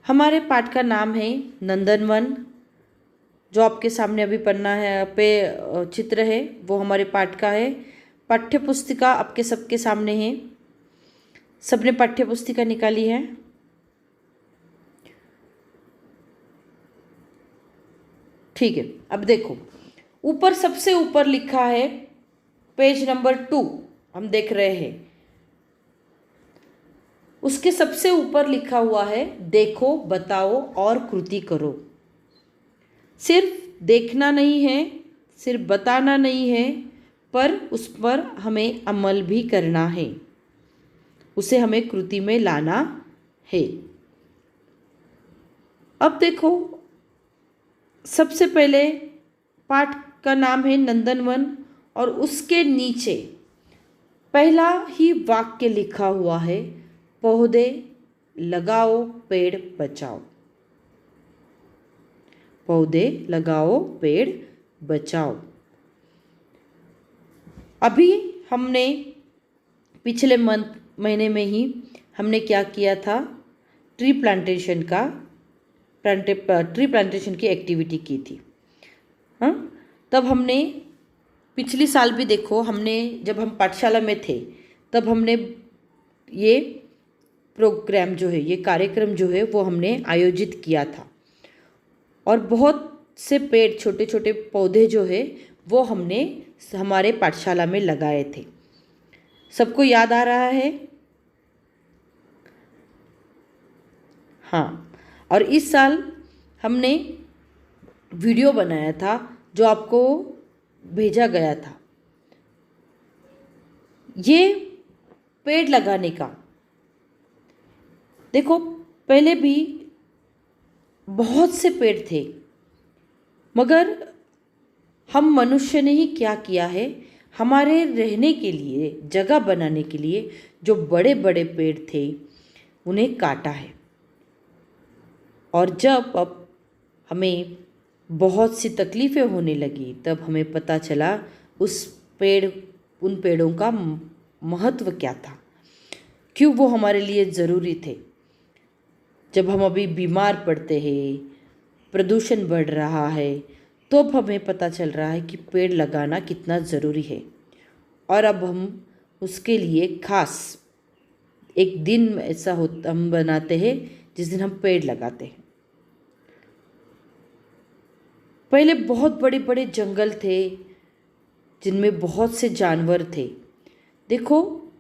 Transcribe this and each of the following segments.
हमारे पाठ का नाम है नंदनवन। जो आपके सामने अभी पन्ना है पे चित्र है वो हमारे पाठ का है। पाठ्य पुस्तिका आपके सबके सामने है। सबने पाठ्य पुस्तिका निकाली है। ठीक है, अब देखो ऊपर सबसे ऊपर लिखा है पेज नंबर 2 हम देख रहे हैं। उसके सबसे ऊपर लिखा हुआ है देखो, बताओ और कृति करो। सिर्फ देखना नहीं है, सिर्फ बताना नहीं है, पर उस पर हमें अमल भी करना है, उसे हमें कृति में लाना है। अब देखो सबसे पहले पाठ का नाम है नंदनवन और उसके नीचे पहला ही वाक्य लिखा हुआ है पौधे लगाओ पेड़ बचाओ। पौधे लगाओ पेड़ बचाओ। अभी हमने पिछले महीने में ही हमने क्या किया था, ट्री प्लांटेशन की एक्टिविटी की थी। हाँ, तब हमने पिछली साल भी देखो, हमने जब हम पाठशाला में थे तब हमने ये प्रोग्राम जो है, ये कार्यक्रम जो है वो हमने आयोजित किया था और बहुत से पेड़, छोटे छोटे पौधे जो है वो हमने हमारे पाठशाला में लगाए थे। सबको याद आ रहा है? हाँ, और इस साल हमने वीडियो बनाया था जो आपको भेजा गया था। ये पेड़ लगाने का देखो, पहले भी बहुत से पेड़ थे, मगर हम मनुष्य ने ही क्या किया है, हमारे रहने के लिए, जगह बनाने के लिए जो बड़े बड़े पेड़ थे उन्हें काटा है। और जब अब हमें बहुत सी तकलीफ़ें होने लगी तब हमें पता चला उन पेड़ों का महत्व क्या था, क्यों वो हमारे लिए ज़रूरी थे। जब हम अभी बीमार पड़ते हैं, प्रदूषण बढ़ रहा है, तो अब हमें पता चल रहा है कि पेड़ लगाना कितना ज़रूरी है। और अब हम उसके लिए खास एक दिन ऐसा होता हम बनाते हैं जिस दिन हम पेड़ लगाते हैं। पहले बहुत बड़े बड़े जंगल थे जिनमें बहुत से जानवर थे। देखो,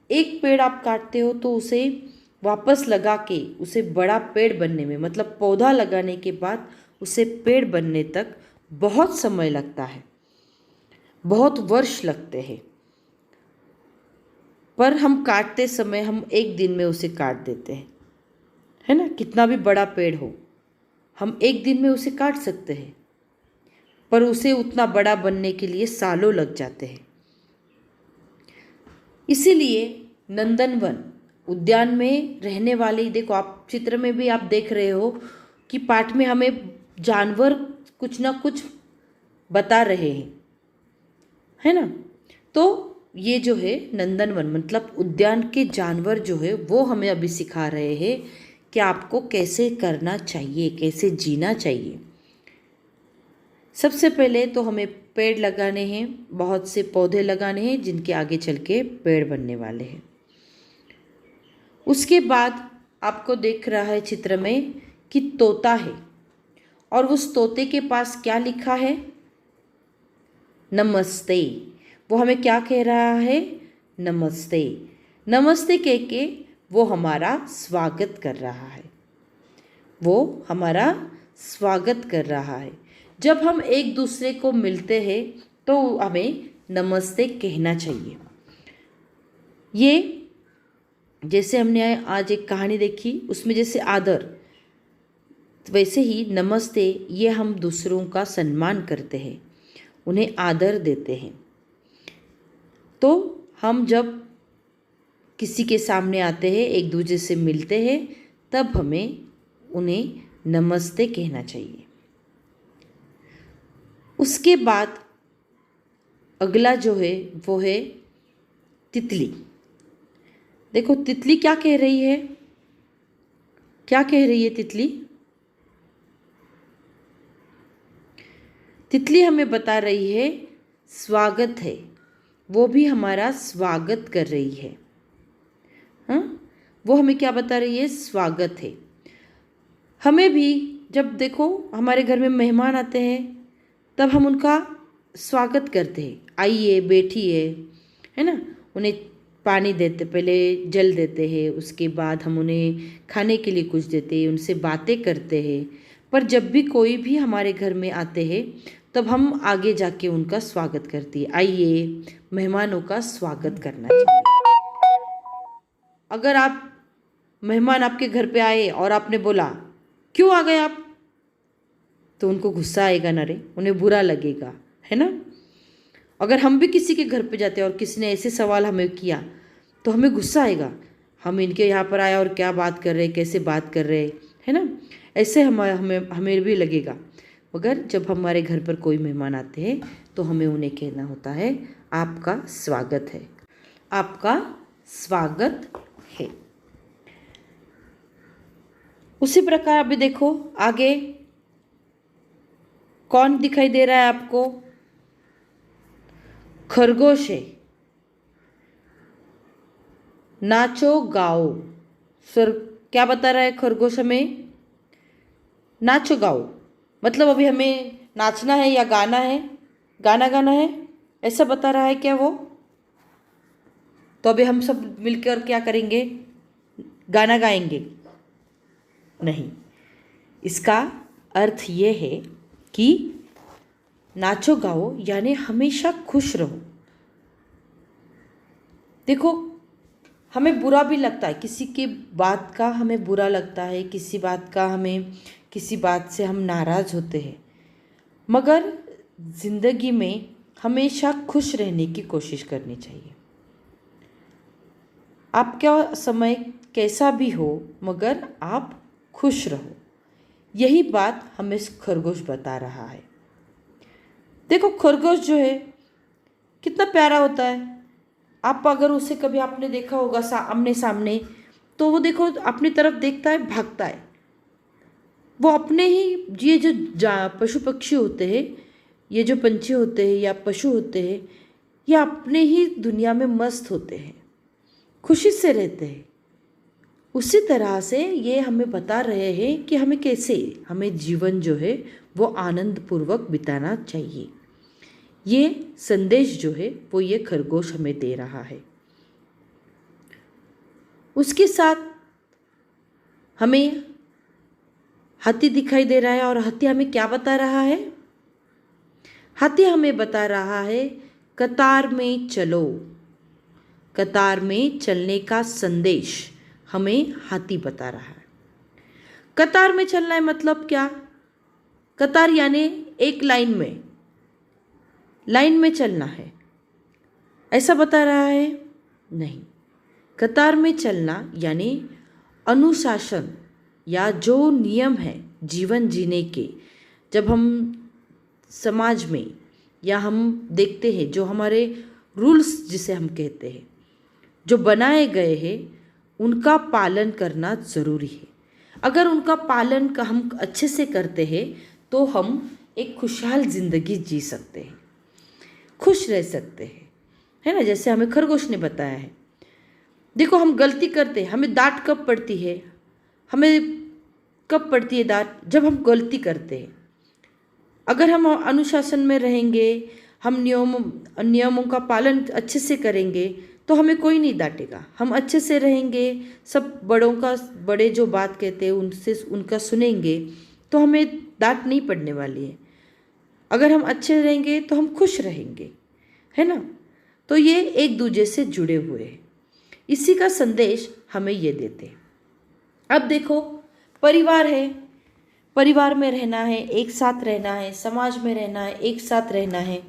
एक पेड़ आप काटते हो तो उसे वापस लगा के उसे बड़ा पेड़ बनने में, मतलब पौधा लगाने के बाद उसे पेड़ बनने तक बहुत समय लगता है, बहुत वर्ष लगते हैं। पर हम काटते समय हम एक दिन में उसे काट देते हैं, है ना। कितना भी बड़ा पेड़ हो हम एक दिन में उसे काट सकते हैं, पर उसे उतना बड़ा बनने के लिए सालों लग जाते हैं। इसीलिए नंदनवन उद्यान में रहने वाले, देखो आप चित्र में भी आप देख रहे हो कि पाठ में हमें जानवर कुछ ना कुछ बता रहे हैं, है ना। तो ये जो है नंदनवन मतलब उद्यान के जानवर जो है वो हमें अभी सिखा रहे हैं कि आपको कैसे करना चाहिए, कैसे जीना चाहिए। सबसे पहले तो हमें पेड़ लगाने हैं, बहुत से पौधे लगाने हैं जिनके आगे चल के पेड़ बनने वाले हैं। उसके बाद आपको दिख रहा है चित्र में कि तोता है और उस तोते के पास क्या लिखा है, नमस्ते। वो हमें क्या कह रहा है, नमस्ते। नमस्ते कह के वो हमारा स्वागत कर रहा है, वो हमारा स्वागत कर रहा है। जब हम एक दूसरे को मिलते हैं तो हमें नमस्ते कहना चाहिए। ये जैसे हमने आज एक कहानी देखी उसमें जैसे आदर, वैसे ही नमस्ते ये हम दूसरों का सम्मान करते हैं, उन्हें आदर देते हैं। तो हम जब किसी के सामने आते हैं, एक दूसरे से मिलते हैं, तब हमें उन्हें नमस्ते कहना चाहिए। उसके बाद अगला जो है वो है तितली। देखो तितली क्या कह रही है, क्या कह रही है तितली? तितली हमें बता रही है स्वागत है, वो भी हमारा स्वागत कर रही है। हाँ, वो हमें क्या बता रही है? स्वागत है। हमें भी जब देखो हमारे घर में मेहमान आते हैं तब हम उनका स्वागत करते हैं, आइए बैठिए, है ना। उन्हें पानी देते, पहले जल देते हैं, उसके बाद हम उन्हें खाने के लिए कुछ देते हैं, उनसे बातें करते हैं। पर जब भी कोई भी हमारे घर में आते हैं तब हम आगे जाके उनका स्वागत करती है। आइए, मेहमानों का स्वागत करना चाहिए। अगर आप मेहमान आपके घर पे आए और आपने बोला क्यों आ गए आप, तो उनको गुस्सा आएगा ना रे, उन्हें बुरा लगेगा, है ना। अगर हम भी किसी के घर पे जाते हैं और किसी ने ऐसे सवाल हमें किया तो हमें गुस्सा आएगा, हम इनके यहाँ पर आए और क्या बात कर रहे, कैसे बात कर रहे, है ना। ऐसे हमें भी लगेगा। मगर जब हमारे घर पर कोई मेहमान आते हैं तो हमें उन्हें कहना होता है आपका स्वागत है, आपका स्वागत है। उसी प्रकार अभी देखो आगे कौन दिखाई दे रहा है आपको? खरगोश है। नाचो गाओ, सर क्या बता रहा है खरगोश हमें? नाचो गाओ, मतलब अभी हमें नाचना है या गाना है, गाना गाना है, ऐसा बता रहा है क्या वो? तो अभी हम सब मिलकर क्या करेंगे? गाना गाएंगे? नहीं, इसका अर्थ ये है कि नाचो गाओ यानी हमेशा खुश रहो। देखो हमें बुरा भी लगता है, किसी की बात का हमें बुरा लगता है, किसी बात से हम नाराज़ होते हैं, मगर ज़िंदगी में हमेशा खुश रहने की कोशिश करनी चाहिए। आपका समय कैसा भी हो मगर आप खुश रहो, यही बात हमें खरगोश बता रहा है। देखो खरगोश जो है कितना प्यारा होता है। आप अगर उसे कभी आपने देखा होगा आमने सामने, तो वो देखो अपनी तरफ देखता है, भागता है। वो अपने ही ये जो पशु पक्षी होते हैं, ये जो पंछी होते हैं या पशु होते हैं, ये अपने ही दुनिया में मस्त होते हैं, खुशी से रहते हैं। उसी तरह से ये हमें बता रहे हैं कि हमें जीवन जो है वो आनंद पूर्वक बिताना चाहिए। ये संदेश जो है वो ये खरगोश हमें दे रहा है। उसके साथ हमें हाथी दिखाई दे रहा है, और हाथी हमें क्या बता रहा है? हाथी हमें बता रहा है कतार में चलो। कतार में चलने का संदेश हमें हाथी बता रहा है। कतार में चलना है मतलब क्या? कतार यानी एक लाइन में चलना है, ऐसा बता रहा है? नहीं, कतार में चलना यानी अनुशासन या जो नियम है जीवन जीने के, जब हम समाज में या हम देखते हैं जो हमारे रूल्स जिसे हम कहते हैं, जो बनाए गए हैं, उनका पालन करना ज़रूरी है। अगर उनका पालन का हम अच्छे से करते हैं तो हम एक खुशहाल ज़िंदगी जी सकते हैं, खुश रह सकते हैं, है ना। जैसे हमें खरगोश ने बताया है। देखो हम गलती करते हैं, हमें डांट कब पड़ती है? हमें कब पड़ती है डांट? जब हम गलती करते हैं। अगर हम अनुशासन में रहेंगे, हम नियमों का पालन अच्छे से करेंगे तो हमें कोई नहीं डांटेगा। हम अच्छे से रहेंगे, सब बड़े जो बात कहते हैं उनका सुनेंगे तो हमें डांट नहीं पड़ने वाली है। अगर हम अच्छे रहेंगे तो हम खुश रहेंगे, है ना। तो ये एक दूसरे से जुड़े हुए हैं, इसी का संदेश हमें ये देते हैं। अब देखो परिवार है, परिवार में रहना है, एक साथ रहना है, समाज में रहना है, एक साथ रहना है।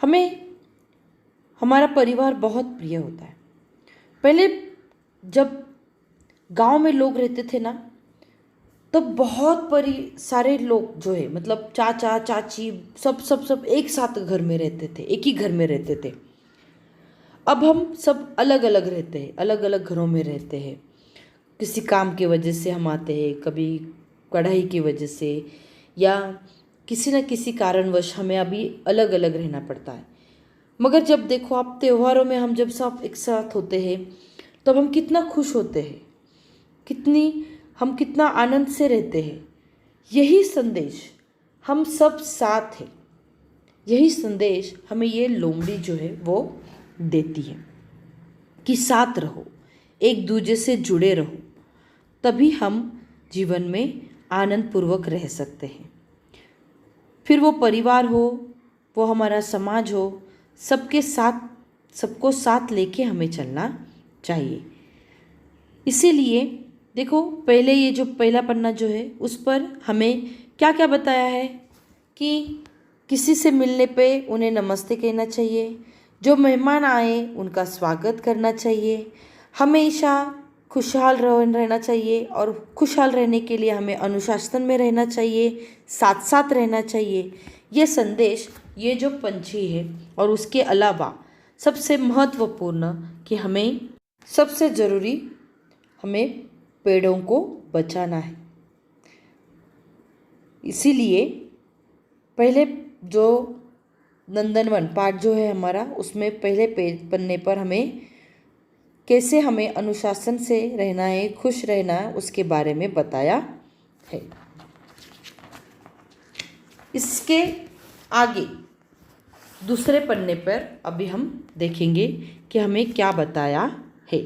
हमें हमारा परिवार बहुत प्रिय होता है। पहले जब गांव में लोग रहते थे ना, तो बहुत सारे लोग जो है मतलब चाचा चाची सब एक साथ घर में रहते थे, एक ही घर में रहते थे। अब हम सब अलग अलग रहते हैं, अलग अलग घरों में रहते हैं। किसी काम की वजह से हम आते हैं, कभी पढ़ाई की वजह से, या किसी न किसी कारणवश हमें अभी अलग अलग रहना पड़ता है। मगर जब देखो आप, त्योहारों में हम जब सब एक साथ होते हैं तब हम कितना खुश होते हैं, हम कितना आनंद से रहते हैं। यही संदेश हम सब साथ हैं, यही संदेश हमें ये लोमड़ी जो है वो देती है कि साथ रहो, एक दूसरे से जुड़े रहो, तभी हम जीवन में आनंद पूर्वक रह सकते हैं। फिर वो परिवार हो, वो हमारा समाज हो, सबको साथ लेके हमें चलना चाहिए। इसीलिए देखो, पहले ये जो पहला पन्ना जो है उस पर हमें क्या क्या बताया है कि किसी से मिलने पे उन्हें नमस्ते कहना चाहिए, जो मेहमान आए उनका स्वागत करना चाहिए, हमेशा खुशहाल रहना चाहिए, और खुशहाल रहने के लिए हमें अनुशासन में रहना चाहिए, साथ साथ रहना चाहिए। ये संदेश, ये जो पंछी है, और उसके अलावा सबसे महत्वपूर्ण कि सबसे ज़रूरी हमें पेड़ों को बचाना है। इसीलिए पहले जो नंदनवन पाठ जो है हमारा, उसमें पहले पन्ने पर कैसे हमें अनुशासन से रहना है, खुश रहना है, उसके बारे में बताया है। इसके आगे दूसरे पन्ने पर अभी हम देखेंगे कि हमें क्या बताया है।